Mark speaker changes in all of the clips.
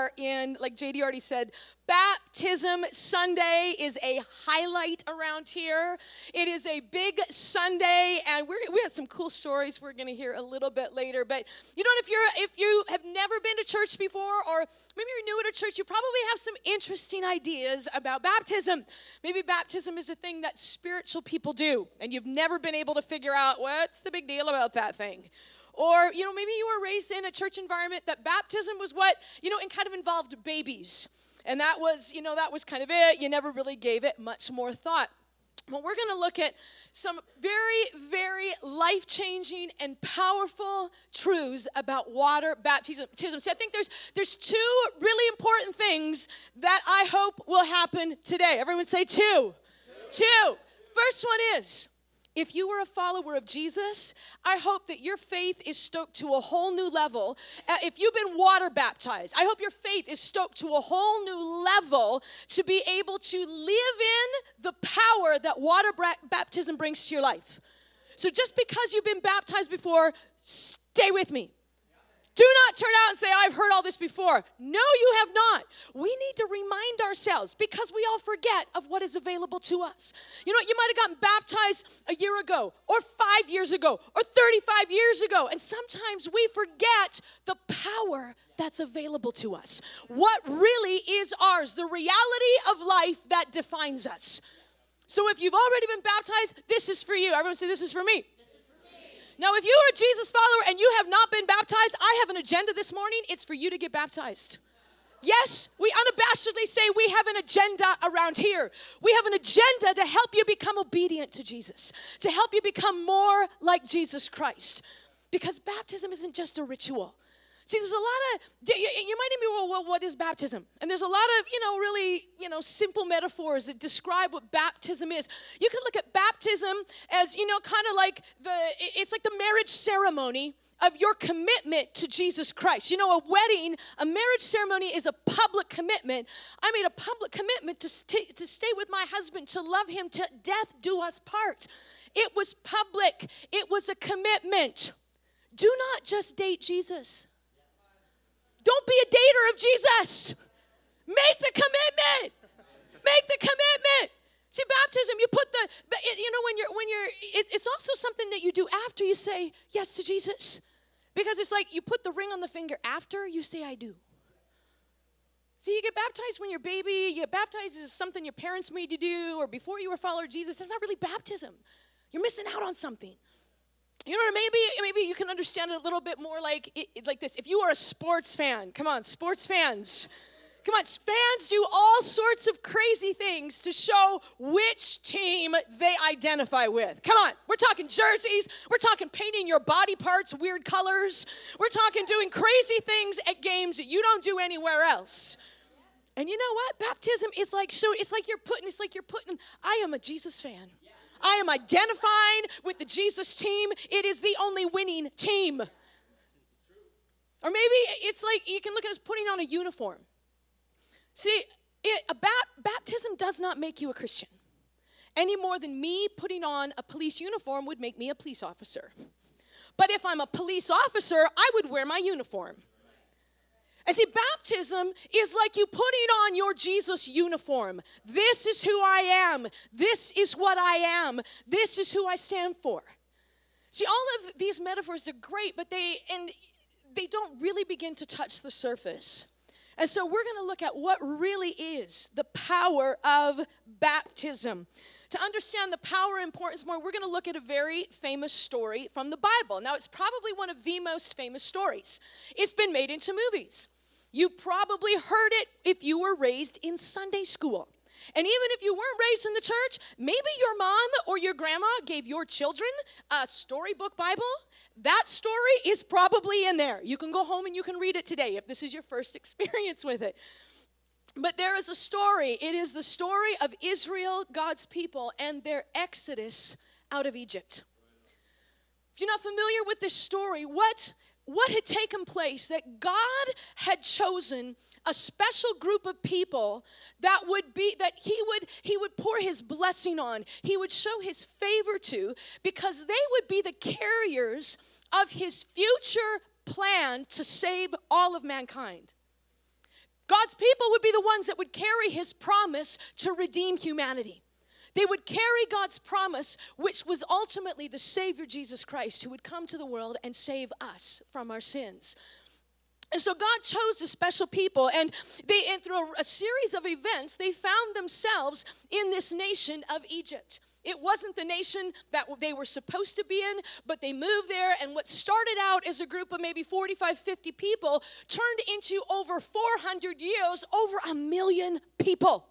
Speaker 1: are in, like JD already said, Baptism Sunday is a highlight around here. It is a big Sunday, and we have some cool stories we're going to hear a little bit later. But you know, if you have never been to church before, or maybe you're new at a church, you probably have some interesting ideas about baptism. Maybe baptism is a thing that spiritual people do, and you've never been able to figure out what's the big deal about that thing. Or, you know, maybe you were raised in a church environment that baptism was what, you know, and kind of involved babies. And that was, you know, that was kind of it. You never really gave it much more thought. Well, we're going to look at some very, very life-changing and powerful truths about water baptism. So I think there's two really important things that I hope will happen today. Everyone say two. Two. First one is, if you were a follower of Jesus, I hope that your faith is stoked to a whole new level. If you've been water baptized, I hope your faith is stoked to a whole new level to be able to live in the power that water baptism brings to your life. So just because you've been baptized before, stay with me. Do not turn out and say, I've heard all this before. No, you have not. We need to remind ourselves, because we all forget of what is available to us. You know what? You might have gotten baptized a year ago, or 5 years ago, or 35 years ago. And sometimes we forget the power that's available to us. What really is ours, the reality of life that defines us. So if you've already been baptized, this is for you. Everyone say, this is for me. Now, if you are a Jesus follower and you have not been baptized, I have an agenda this morning. It's for you to get baptized. Yes, we unabashedly say we have an agenda around here. We have an agenda to help you become obedient to Jesus, to help you become more like Jesus Christ. Because baptism isn't just a ritual. See, there's a lot of, you might even be, well, what is baptism? And there's a lot of, really, simple metaphors that describe what baptism is. You can look at baptism as, kind of like it's like the marriage ceremony of your commitment to Jesus Christ. A wedding, a marriage ceremony is a public commitment. I made a public commitment to stay with my husband, to love him, to death do us part. It was public. It was a commitment. Do not just date Jesus. Don't be a dater of Jesus. Make the commitment. Make the commitment. See, baptism, you put it's also something that you do after you say yes to Jesus. Because it's like you put the ring on the finger after you say I do. See, you get baptized when you're a baby. You get baptized as something your parents made you do, or before you were a follower of Jesus. That's not really baptism. You're missing out on something. You know, maybe you can understand it a little bit more like this. If you are a sports fan, come on, sports fans. Come on, fans do all sorts of crazy things to show which team they identify with. Come on, we're talking jerseys. We're talking painting your body parts weird colors. We're talking doing crazy things at games that you don't do anywhere else. And you know what? Baptism is like, so it's like you're putting, I am a Jesus fan. I am identifying with the Jesus team. It is the only winning team. Or maybe it's like you can look at it as putting on a uniform. See, baptism does not make you a Christian any more than me putting on a police uniform would make me a police officer. But if I'm a police officer, I would wear my uniform. And see, baptism is like you putting on your Jesus uniform. This is who I am. This is what I am. This is who I stand for. See, all of these metaphors, they're great, but they don't really begin to touch the surface. And so we're going to look at what really is the power of baptism. To understand the power and importance more, we're going to look at a very famous story from the Bible. Now, it's probably one of the most famous stories. It's been made into movies. You probably heard it if you were raised in Sunday school. And even if you weren't raised in the church, maybe your mom or your grandma gave your children a storybook Bible. That story is probably in there. You can go home and you can read it today if this is your first experience with it. But there is a story. It is the story of Israel, God's people, and their exodus out of Egypt. If you're not familiar with this story, what had taken place, that God had chosen a special group of people that he would pour his blessing on, he would show his favor to, because they would be the carriers of his future plan to save all of mankind. God's people would be the ones that would carry his promise to redeem humanity. They would carry God's promise, which was ultimately the Savior Jesus Christ, who would come to the world and save us from our sins. And so God chose a special people, and through a series of events, they found themselves in this nation of Egypt. It wasn't the nation that they were supposed to be in, but they moved there, and what started out as a group of maybe 45, 50 people turned into over 400 years, over 1 million people.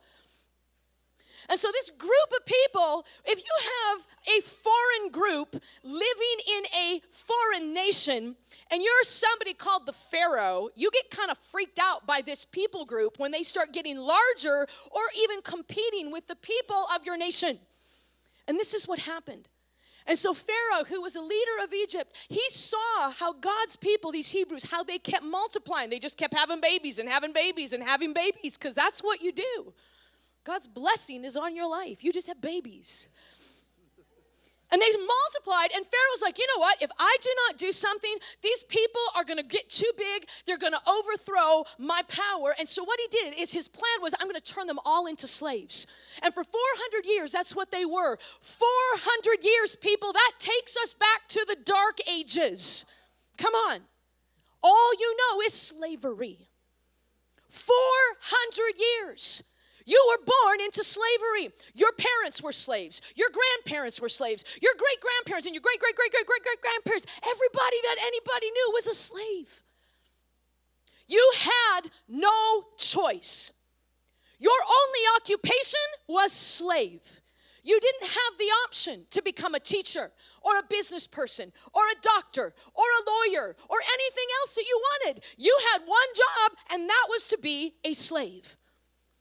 Speaker 1: And so this group of people, if you have a foreign group living in a foreign nation, and you're somebody called the Pharaoh, you get kind of freaked out by this people group when they start getting larger or even competing with the people of your nation. And this is what happened. And so Pharaoh, who was a leader of Egypt, he saw how God's people, these Hebrews, how they kept multiplying. They just kept having babies and having babies and having babies, because that's what you do. God's blessing is on your life. You just have babies. And they multiplied, and Pharaoh's like, you know what? If I do not do something, these people are going to get too big. They're going to overthrow my power. And so what he did is his plan was, I'm going to turn them all into slaves. And for 400 years, that's what they were. 400 years, people. That takes us back to the Dark Ages. Come on. All you know is slavery. 400 years. You were born into slavery. Your parents were slaves. Your grandparents were slaves. Your great-grandparents and your great-great-great-great-great-grandparents, everybody that anybody knew was a slave. You had no choice. Your only occupation was slave. You didn't have the option to become a teacher or a business person or a doctor or a lawyer or anything else that you wanted. You had one job, and that was to be a slave.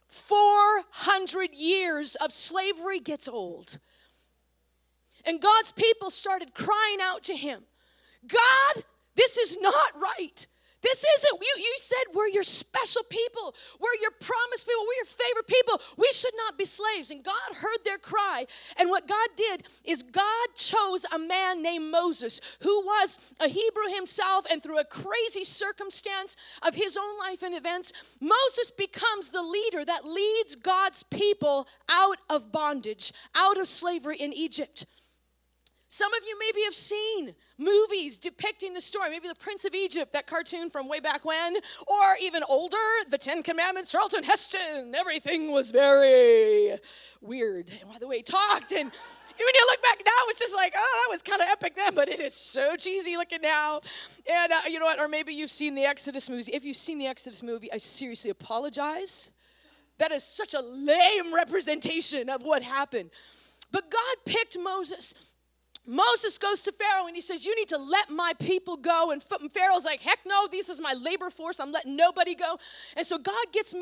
Speaker 1: 400 years of slavery gets old. And God's people started crying out to him, God, this is not right. This isn't, you said we're your special people. We're your promised people. We're your favorite people. We should not be slaves. And God heard their cry. And what God did is God chose a man named Moses, who was a Hebrew himself, and through a crazy circumstance of his own life and events, Moses becomes the leader that leads God's people out of bondage, out of slavery in Egypt. Some of you maybe have seen movies depicting the story, maybe The Prince of Egypt, that cartoon from way back when, or even older, The Ten Commandments, Charlton Heston. Everything was very weird the way he talked. And when you look back now, it's just like, oh, that was kind of epic then, but it is so cheesy looking now. And you know what? Or maybe you've seen the Exodus movie. If you've seen the Exodus movie, I seriously apologize. That is such a lame representation of what happened. But God picked Moses. Moses goes to Pharaoh and he says, you need to let my people go. And Pharaoh's like, heck no, this is my labor force. I'm letting nobody go. And so God gets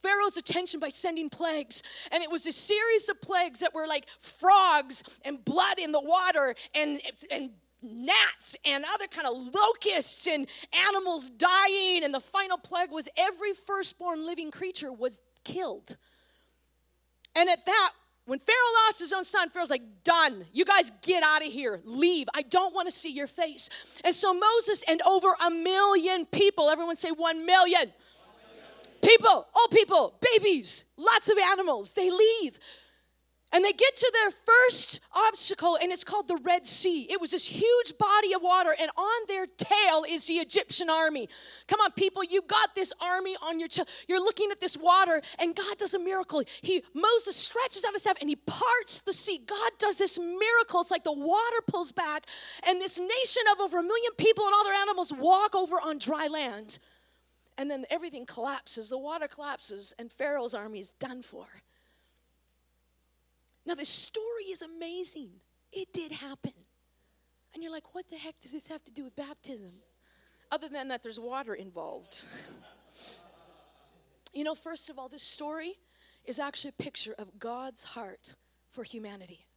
Speaker 1: Pharaoh's attention by sending plagues. And it was a series of plagues that were like frogs and blood in the water and gnats and other kind of locusts and animals dying. And the final plague was every firstborn living creature was killed. And at that, when Pharaoh lost his own son, Pharaoh's like, done. You guys get out of here. Leave. I don't want to see your face. And so Moses and over 1 million people, everyone say 1 million. People, old people, babies, lots of animals, they leave. And they get to their first obstacle, and it's called the Red Sea. It was this huge body of water, and on their tail is the Egyptian army. Come on, people, you got this army on your tail. You're looking at this water, and God does a miracle. Moses stretches out his staff, and he parts the sea. God does this miracle. It's like the water pulls back, and this nation of over 1 million people and all their animals walk over on dry land. And then everything collapses. The water collapses, and Pharaoh's army is done for. Now, this story is amazing. It did happen. And you're like, what the heck does this have to do with baptism? Other than that, there's water involved. You know, first of all, this story is actually a picture of God's heart for humanity.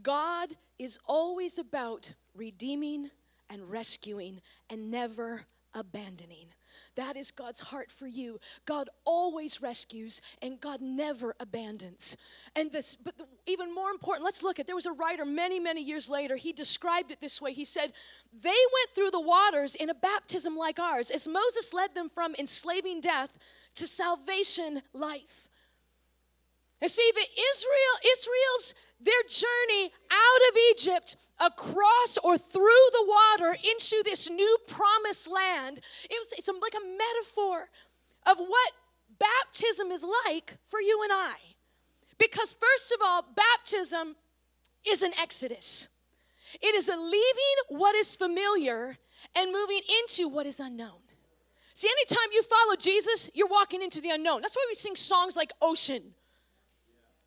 Speaker 1: God is always about redeeming and rescuing and never abandoning. That is God's heart for you. God always rescues, and God never abandons. But even more important, let's look at, there was a writer many, many years later. He described it this way. He said, they went through the waters in a baptism like ours, as Moses led them from enslaving death to salvation life. And see, Israel's, their journey out of Egypt, across or through the water into this new promised land, it's like a metaphor of what baptism is like for you and I. Because first of all, baptism is an exodus. It is a leaving what is familiar and moving into what is unknown. See, anytime you follow Jesus, you're walking into the unknown. That's why we sing songs like Ocean.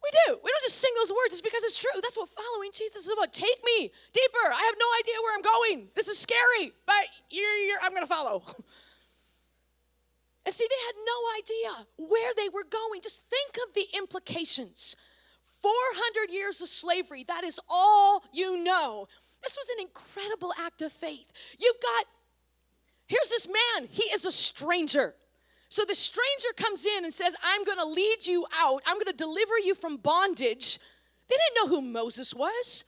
Speaker 1: We do. We don't just sing those words. It's because it's true. That's what following Jesus is about. Take me deeper. I have no idea where I'm going. This is scary, but I'm going to follow. And see, they had no idea where they were going. Just think of the implications. 400 years of slavery, that is all you know. This was an incredible act of faith. Here's this man. He is a stranger. So the stranger comes in and says, I'm going to lead you out. I'm going to deliver you from bondage. They didn't know who Moses was.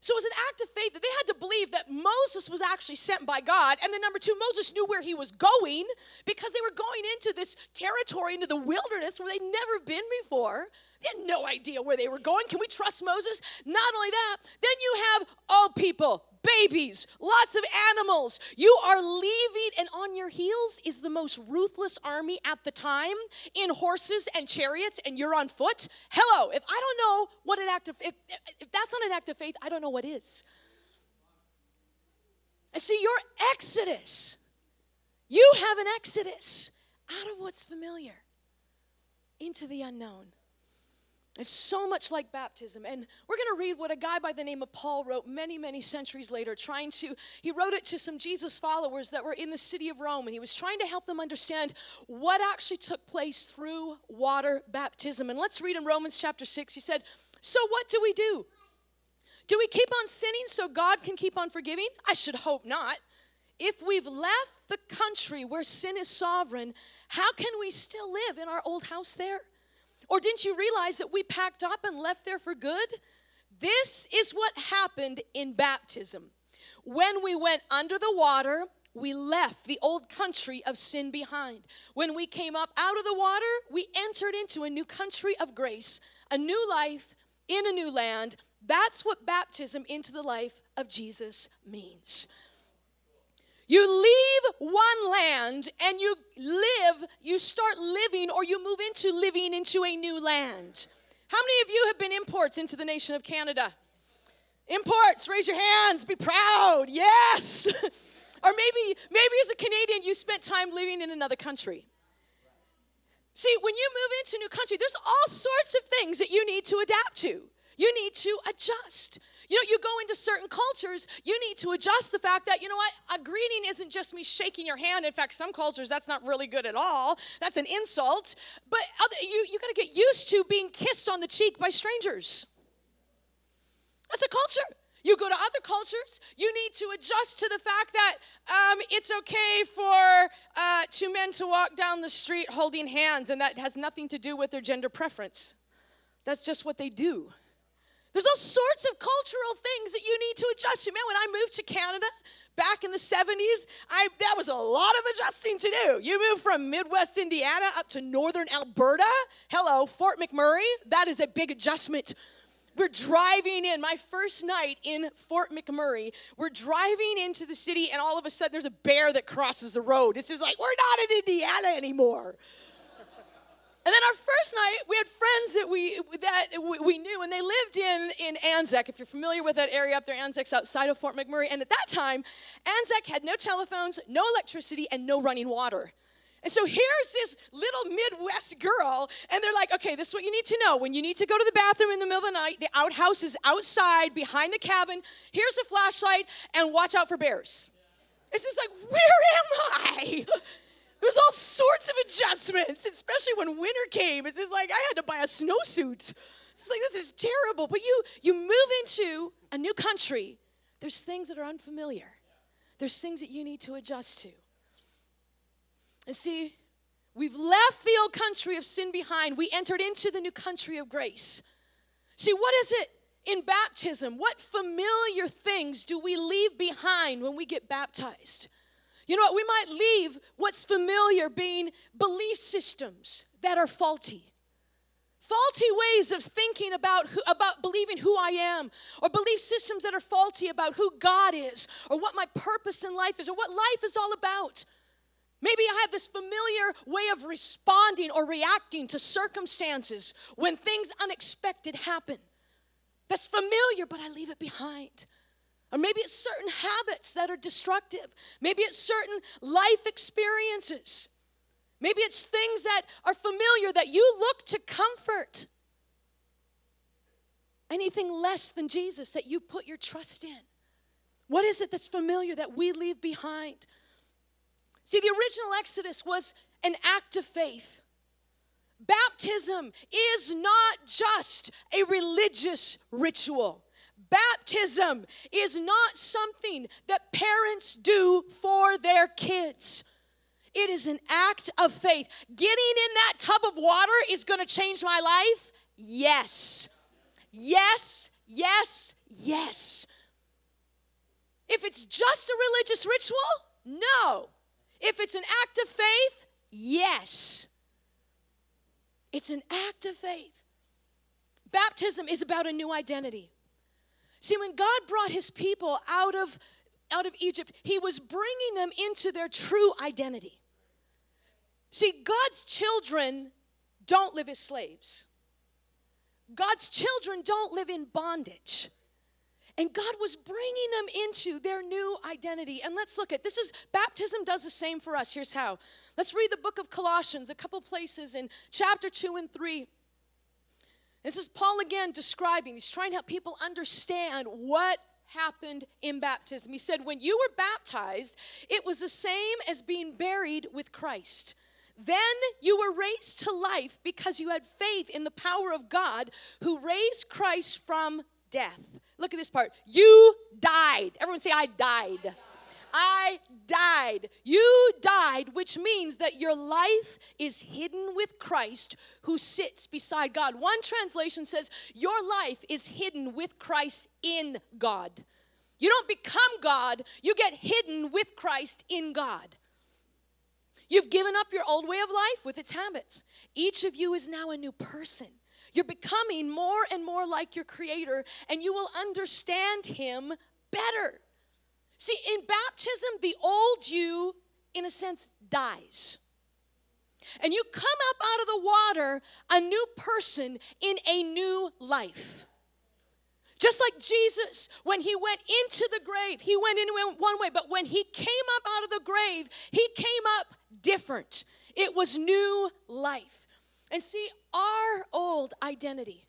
Speaker 1: So it was an act of faith that they had to believe that Moses was actually sent by God. And then number two, Moses knew where he was going because they were going into this territory, into the wilderness where they'd never been before. They had no idea where they were going. Can we trust Moses? Not only that, then you have old people, babies, lots of animals. You are leaving, and on your heels is the most ruthless army at the time in horses and chariots, and you're on foot. Hello, if I don't know what an act of, if that's not an act of faith, I don't know what is. And see, your exodus, you have an exodus out of what's familiar into the unknown. It's so much like baptism. And we're going to read what a guy by the name of Paul wrote many, many centuries later, he wrote it to some Jesus followers that were in the city of Rome, and he was trying to help them understand what actually took place through water baptism. And let's read in Romans chapter 6. He said, so what do we do? Do we keep on sinning so God can keep on forgiving? I should hope not. If we've left the country where sin is sovereign, how can we still live in our old house there? Or didn't you realize that we packed up and left there for good? This is what happened in baptism. When we went under the water, we left the old country of sin behind. When we came up out of the water, we entered into a new country of grace, a new life in a new land. That's what baptism into the life of Jesus means. You leave one land and you start living, or you move into living into a new land. How many of you have been imports into the nation of Canada? Imports, raise your hands, be proud, yes. Or maybe as a Canadian, you spent time living in another country. See, when you move into a new country, there's all sorts of things that you need to adapt to. You need to adjust. You go into certain cultures, you need to adjust the fact that, you know what, a greeting isn't just me shaking your hand. In fact, some cultures, that's not really good at all. That's an insult. But you got to get used to being kissed on the cheek by strangers. That's a culture. You go to other cultures, you need to adjust to the fact that it's okay for two men to walk down the street holding hands, and that has nothing to do with their gender preference. That's just what they do. There's all sorts of cultural things that you need to adjust to. Man, when I moved to Canada back in the 70s, that was a lot of adjusting to do. You move from Midwest Indiana up to northern Alberta. Hello, Fort McMurray. That is a big adjustment. We're driving in, my first night in Fort McMurray, we're driving into the city, and all of a sudden there's a bear that crosses the road. It's just like, we're not in Indiana anymore. And then our first night, we had friends that we knew, and they lived in Anzac. If you're familiar with that area up there, Anzac's outside of Fort McMurray. And at that time, Anzac had no telephones, no electricity, and no running water. And so here's this little Midwest girl, and they're like, okay, this is what you need to know. When you need to go to the bathroom in the middle of the night, the outhouse is outside behind the cabin. Here's a flashlight, and watch out for bears. It's just like, where am I? There's all sorts of adjustments, especially when winter came. It's just like I had to buy a snowsuit. It's like, this is terrible. But you move into a new country. There's things that are unfamiliar. There's things that you need to adjust to. And see, we've left the old country of sin behind. We entered into the new country of grace. See, what is it in baptism? What familiar things do we leave behind when we get baptized? You know what? We might leave what's familiar being belief systems that are faulty. Faulty ways of thinking about believing who I am, or belief systems that are faulty about who God is, or what my purpose in life is, or what life is all about. Maybe I have this familiar way of responding or reacting to circumstances when things unexpected happen. That's familiar, but I leave it behind. Or maybe it's certain habits that are destructive. Maybe it's certain life experiences. Maybe it's things that are familiar that you look to comfort. Anything less than Jesus that you put your trust in. What is it that's familiar that we leave behind? See, the original Exodus was an act of faith. Baptism is not just a religious ritual. Baptism is not something that parents do for their kids. It is an act of faith. Getting in that tub of water is going to change my life? Yes. Yes, yes, yes. If it's just a religious ritual, no. If it's an act of faith, yes. It's an act of faith. Baptism is about a new identity. See, when God brought his people out of Egypt, he was bringing them into their true identity. See, God's children don't live as slaves. God's children don't live in bondage. And God was bringing them into their new identity. And let's look at, baptism does the same for us. Here's how. Let's read the book of Colossians, a couple places in chapter 2 and 3. This is Paul again describing. He's trying to help people understand what happened in baptism. He said, when you were baptized, it was the same as being buried with Christ. Then you were raised to life because you had faith in the power of God who raised Christ from death. Look at this part. You died. Everyone say, I died. I died. You died, which means that your life is hidden with Christ who sits beside God. One translation says, your life is hidden with Christ in God. You don't become God, you get hidden with Christ in God. You've given up your old way of life with its habits. Each of you is now a new person. You're becoming more and more like your Creator, and you will understand Him better. See, in baptism, the old you, in a sense, dies. And you come up out of the water a new person in a new life. Just like Jesus, when he went into the grave, he went in one way, but when he came up out of the grave, he came up different. It was new life. And see, our old identity,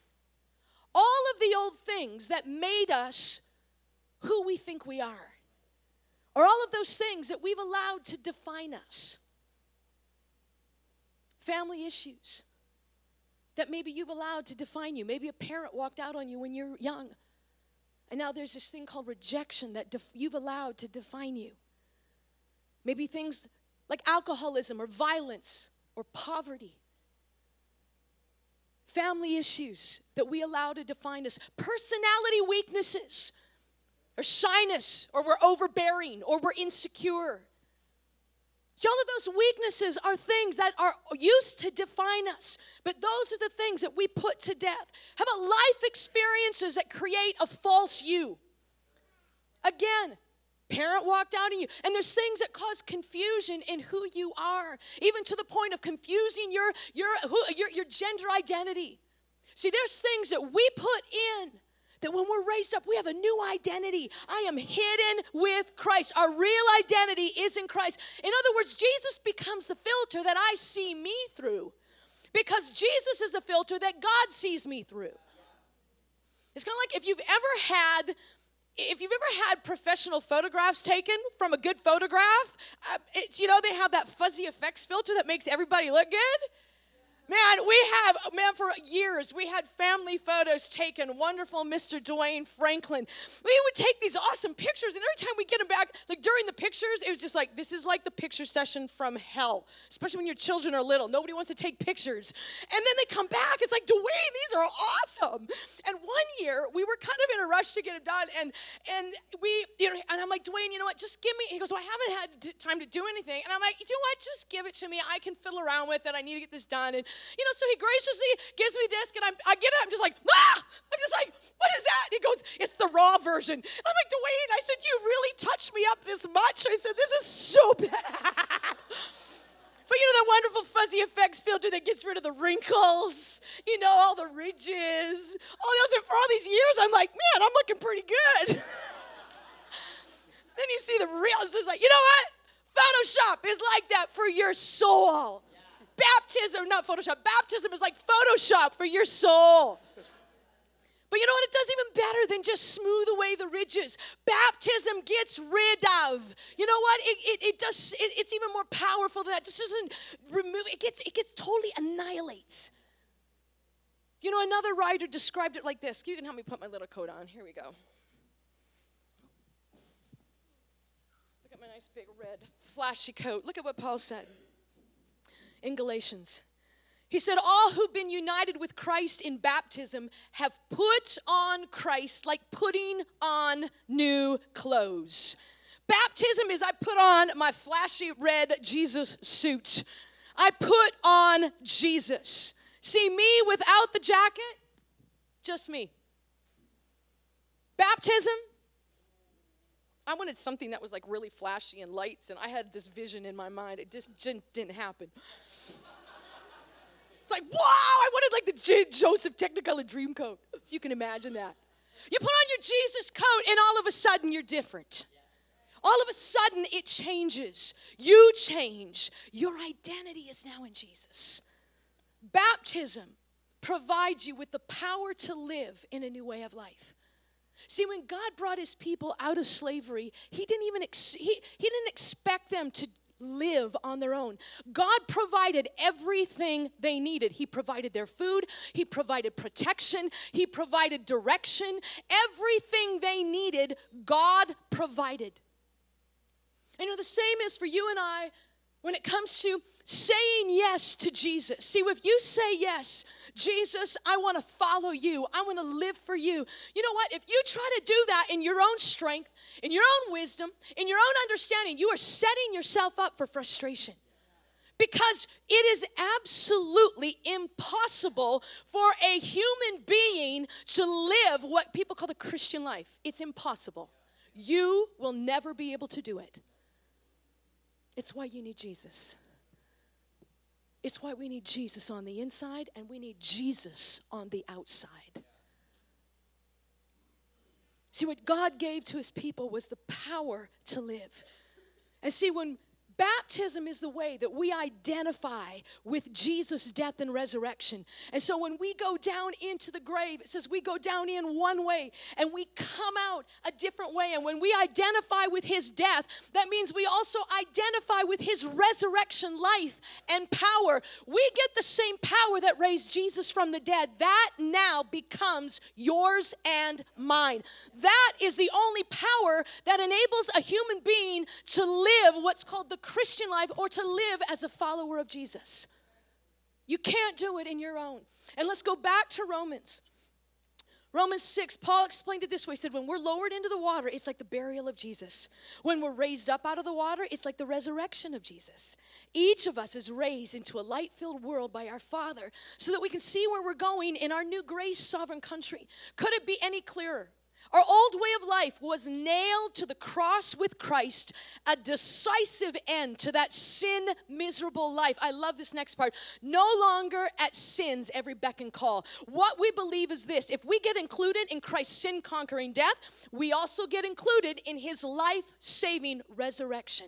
Speaker 1: all of the old things that made us who we think we are, or all of those things that we've allowed to define us, family issues that maybe you've allowed to define you. Maybe a parent walked out on you when you're young, and now there's this thing called rejection that you've allowed to define you. Maybe things like alcoholism or violence or poverty. Family issues that we allow to define us. Personality weaknesses or shyness, or we're overbearing, or we're insecure. See, all of those weaknesses are things that are used to define us, but those are the things that we put to death. How about life experiences that create a false you? Again, parent walked out on you, and there's things that cause confusion in who you are, even to the point of confusing your gender identity. See, there's things that we put in that when we're raised up, we have a new identity. I am hidden with Christ. Our real identity is in Christ. In other words, Jesus becomes the filter that I see me through, because Jesus is a filter that God sees me through. It's kind of like if you've ever had professional photographs taken from a good photograph, they have that fuzzy effects filter that makes everybody look good. For years, we had family photos taken. Wonderful Mr. Dwayne Franklin. We would take these awesome pictures, and every time we get them back, like during the pictures, it was just like, this is like the picture session from hell, especially when your children are little. Nobody wants to take pictures. And then they come back, it's like, Dwayne, these are awesome. And one year, we were kind of in a rush to get them done, and I'm like, Dwayne, you know what, just give me, he goes, well, I haven't had time to do anything. And I'm like, you know what, just give it to me. I can fiddle around with it. I need to get this done. And, so he graciously gives me the disc, and I get it. I'm just like, I'm just like, what is that? And he goes, it's the raw version. I'm like, Dwayne, I said, you really touched me up this much? I said, this is so bad. But that wonderful fuzzy effects filter that gets rid of the wrinkles, all the ridges, all those. And for all these years, I'm like, man, I'm looking pretty good. Then you see the real, it's just like, you know what? Photoshop is like that for your soul. Baptism, not Photoshop, baptism is like Photoshop for your soul. But you know what? It does even better than just smooth away the ridges. Baptism gets rid of. You know what? It does. It's even more powerful than that. It just doesn't remove. It gets totally annihilates. Another writer described it like this. You can help me put my little coat on. Here we go. Look at my nice big red flashy coat. Look at what Paul said in Galatians. He said, all who've been united with Christ in baptism have put on Christ like putting on new clothes. Baptism is I put on my flashy red Jesus suit. I put on Jesus. See, me without the jacket, just me. Baptism, I wanted something that was like really flashy and lights, and I had this vision in my mind. It just didn't happen. It's like, wow, I wanted like the Joseph Technicolor dream coat. So you can imagine that. You put on your Jesus coat, and all of a sudden you're different. All of a sudden it changes. You change. Your identity is now in Jesus. Baptism provides you with the power to live in a new way of life. See, when God brought his people out of slavery, he didn't expect them to live on their own. God provided everything they needed. He provided their food. He provided protection. He provided direction. Everything they needed, God provided. And the same is for you and I when it comes to saying yes to Jesus. See, if you say yes, Jesus, I want to follow you. I want to live for you. You know what? If you try to do that in your own strength, in your own wisdom, in your own understanding, you are setting yourself up for frustration. Because it is absolutely impossible for a human being to live what people call the Christian life. It's impossible. You will never be able to do it. It's why you need Jesus. It's why we need Jesus on the inside and we need Jesus on the outside. See, what God gave to his people was the power to live. And see, when baptism is the way that we identify with Jesus' death and resurrection. And so when we go down into the grave, it says we go down in one way and we come out a different way. And when we identify with his death, that means we also identify with his resurrection life and power. We get the same power that raised Jesus from the dead. That now becomes yours and mine. That is the only power that enables a human being to live what's called the Christian life or to live as a follower of Jesus. You can't do it in your own. And let's go back to Romans. Romans 6, Paul explained it this way. He said, when we're lowered into the water, it's like the burial of Jesus. When we're raised up out of the water, it's like the resurrection of Jesus. Each of us is raised into a light-filled world by our Father so that we can see where we're going in our new grace sovereign country. Could it be any clearer? Our old way of life was nailed to the cross with Christ, a decisive end to that sin miserable life. I love this next part. No longer at sin's every beck and call. What we believe is this: if we get included in Christ's sin conquering death, we also get included in his life-saving resurrection.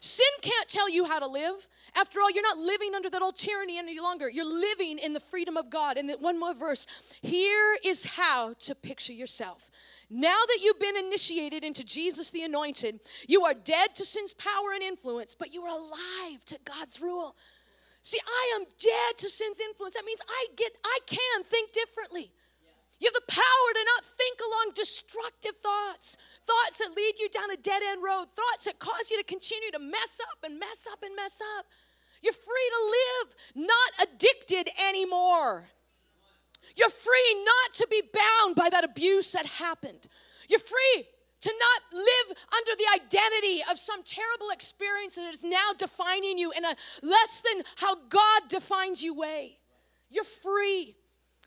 Speaker 1: Sin can't tell you how to live. After all, you're not living under that old tyranny any longer. You're living in the freedom of God. And one more verse. Here is how to picture yourself. Now that you've been initiated into Jesus the Anointed, you are dead to sin's power and influence, but you are alive to God's rule. See, I am dead to sin's influence. That means I can think differently. You have the power to not think along destructive thoughts, thoughts that lead you down a dead-end road, thoughts that cause you to continue to mess up and mess up and mess up. You're free to live, not addicted anymore. You're free not to be bound by that abuse that happened. You're free to not live under the identity of some terrible experience that is now defining you in a less than how God defines you way. You're free.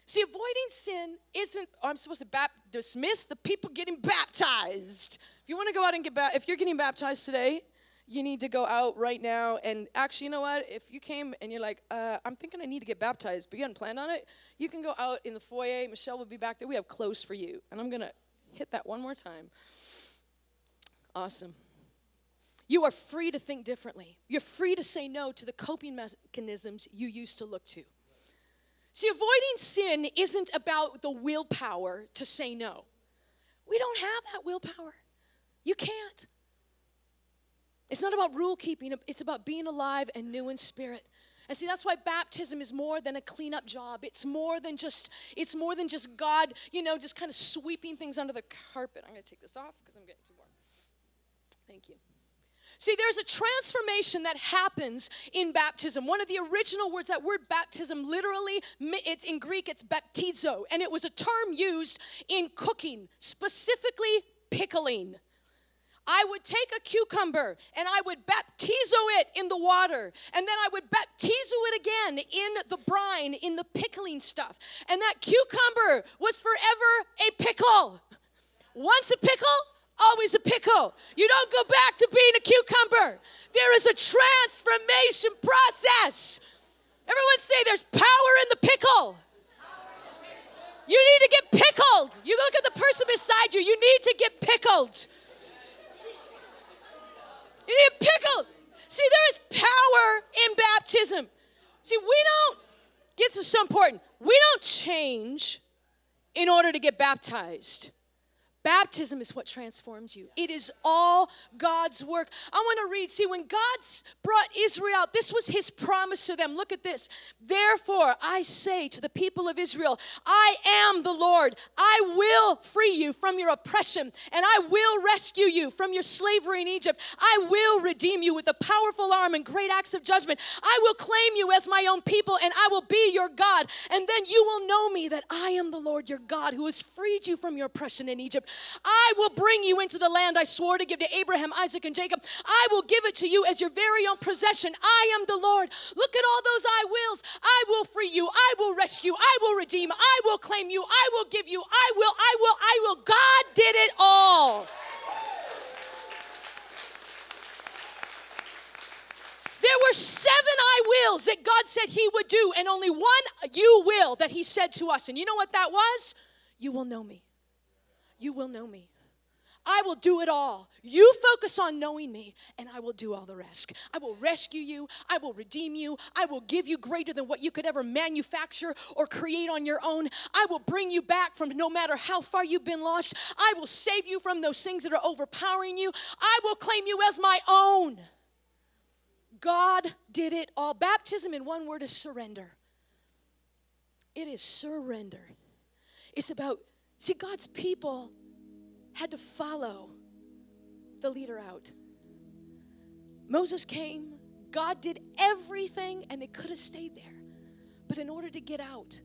Speaker 1: See, avoiding sin isn't, I'm supposed to dismiss the people getting baptized. If you want to go out and if you're getting baptized today, you need to go out right now. And actually, you know what? If you came and you're like, I'm thinking I need to get baptized, but you hadn't planned on it, you can go out in the foyer. Michelle will be back there. We have clothes for you. And I'm going to hit that one more time. Awesome. You are free to think differently. You're free to say no to the coping mechanisms you used to look to. See, avoiding sin isn't about the willpower to say no. We don't have that willpower. You can't. It's not about rule keeping. It's about being alive and new in spirit. And see, that's why baptism is more than a cleanup job. It's more than just God, just kind of sweeping things under the carpet. I'm going to take this off because I'm getting too warm. Thank you. See, there's a transformation that happens in baptism. One of the original words, that word baptism, literally, it's in Greek, it's baptizo. And it was a term used in cooking, specifically pickling. I would take a cucumber and I would baptizo it in the water. And then I would baptizo it again in the brine, in the pickling stuff. And that cucumber was forever a pickle. Once a pickle, always a pickle. You don't go back to being a cucumber. There is a transformation process. Everyone say there's power in the pickle. You need to get pickled. You look at the person beside you. You need to get pickled. You need pickled. See, there is power in baptism. See, this is so important. We don't change in order to get baptized. Baptism is what transforms you. It is all God's work. I want to read. See, when God brought Israel out, this was his promise to them. Look at this. Therefore, I say to the people of Israel, I am the Lord. I will free you from your oppression, and I will rescue you from your slavery in Egypt. I will redeem you with a powerful arm and great acts of judgment. I will claim you as my own people, and I will be your God. And then you will know me, that I am the Lord your God, who has freed you from your oppression in Egypt. I will bring you into the land I swore to give to Abraham, Isaac, and Jacob. I will give it to you as your very own possession. I am the Lord. Look at all those I wills. I will free you. I will rescue. I will redeem. I will claim you. I will give you. I will. God did it all. There were 7 I wills that God said he would do, and only one you will that he said to us. And you know what that was? You will know me. You will know me. I will do it all. You focus on knowing me, and I will do all the rest. I will rescue you. I will redeem you. I will give you greater than what you could ever manufacture or create on your own. I will bring you back from no matter how far you've been lost. I will save you from those things that are overpowering you. I will claim you as my own. God did it all. Baptism in one word is surrender. It is surrender. It's about, see, God's people had to follow the leader out. Moses came, God did everything, and they could have stayed there. But in order to get out,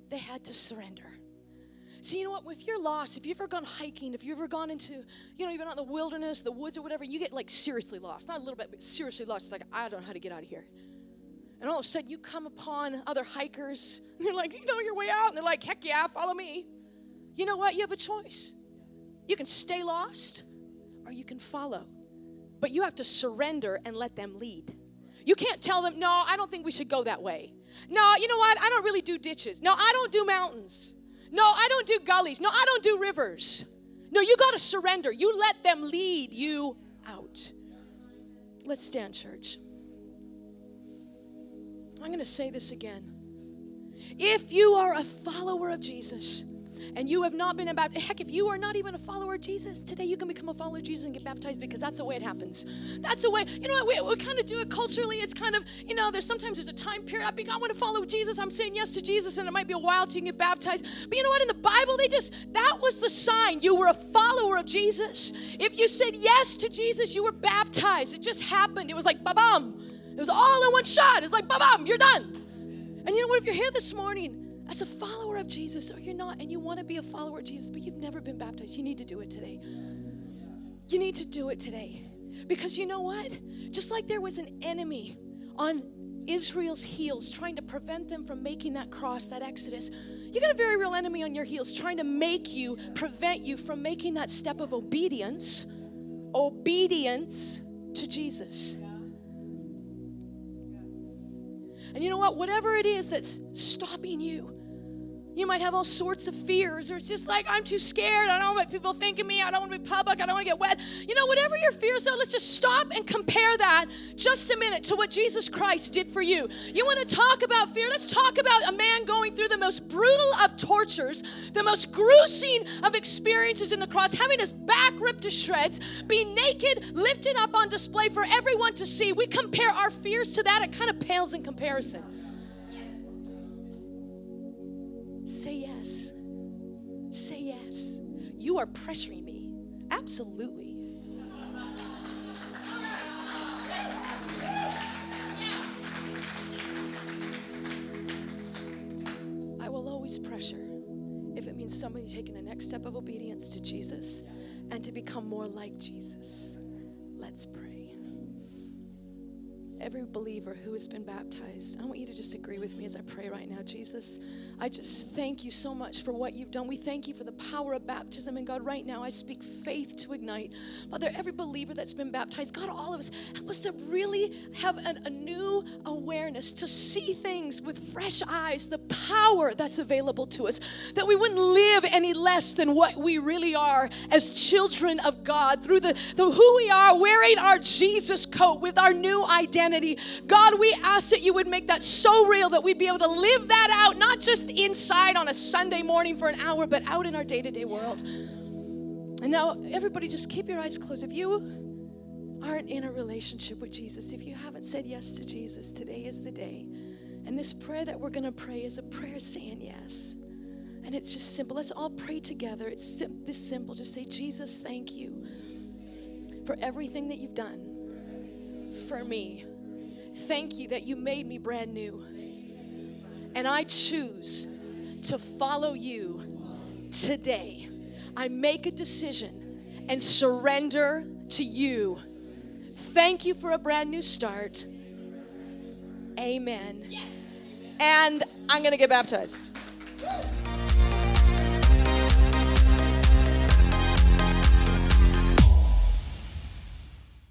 Speaker 1: they had to surrender. See, you know what? If you're lost, if you've ever gone hiking, if you've ever gone into, you've been out in the wilderness, the woods or whatever, you get like seriously lost. Not a little bit, but seriously lost. It's like, I don't know how to get out of here. And all of a sudden, you come upon other hikers, and they're like, you know your way out. And they're like, heck yeah, follow me. You know what? You have a choice. You can stay lost, or you can follow. But you have to surrender and let them lead. You can't tell them, no, I don't think we should go that way. No, you know what? I don't really do ditches. No, I don't do mountains. No, I don't do gullies. No, I don't do rivers. No, you got to surrender. You let them lead you out. Let's stand, church. I'm going to say this again. If you are a follower of Jesus, and you have not been baptized, heck, if you are not even a follower of Jesus, today you can become a follower of Jesus and get baptized, because that's the way it happens. That's the way, you know what, we kind of do it culturally. It's kind of, you know, sometimes there's a time period. I want to follow Jesus. I'm saying yes to Jesus, and it might be a while till you can get baptized. But you know what, in the Bible, that was the sign. You were a follower of Jesus. If you said yes to Jesus, you were baptized. It just happened. It was like, ba-bam. It was all in one shot. It's like, ba-bam, you're done. And you know what, if you're here this morning as a follower of Jesus, or you're not, and you want to be a follower of Jesus, but you've never been baptized, you need to do it today. You need to do it today. Because you know what? Just like there was an enemy on Israel's heels trying to prevent them from making that cross, that exodus, you got a very real enemy on your heels trying to prevent you from making that step of obedience to Jesus. And you know what? Whatever it is that's stopping you, you might have all sorts of fears, or it's just like, I'm too scared. I don't know what people think of me. I don't want to be public. I don't want to get wet. You know, whatever your fears are, let's just stop and compare that just a minute to what Jesus Christ did for you. You want to talk about fear? Let's talk about a man going through the most brutal of tortures, the most gruesome of experiences in the cross, having his back ripped to shreds, being naked, lifted up on display for everyone to see. We compare our fears to that. It kind of pales in comparison. Say yes. Say yes. You are pressuring me. Absolutely. I will always pressure if it means somebody taking the next step of obedience to Jesus and to become more like Jesus. Let's pray. Every believer who has been baptized, I want you to just agree with me as I pray right now. Jesus, I just thank you so much for what you've done. We thank you for the power of baptism. And God, right now I speak faith to ignite. Father, every believer that's been baptized, God, all of us, help us to really have a new awareness, to see things with fresh eyes, the power that's available to us, that we wouldn't live any less than what we really are as children of God, through who we are, wearing our Jesus coat with our new identity. God, we ask that you would make that so real that we'd be able to live that out, not just inside on a Sunday morning for an hour, but out in our day-to-day world. And now, everybody, just keep your eyes closed. If you aren't in a relationship with Jesus, if you haven't said yes to Jesus, today is the day. And this prayer that we're going to pray is a prayer saying yes. And it's just simple. Let's all pray together. It's this simple. Just say, Jesus, thank you for everything that you've done for me. Thank you that you made me brand new. And I choose to follow you today. I make a decision and surrender to you. Thank you for a brand new start. Amen. And I'm going to get baptized.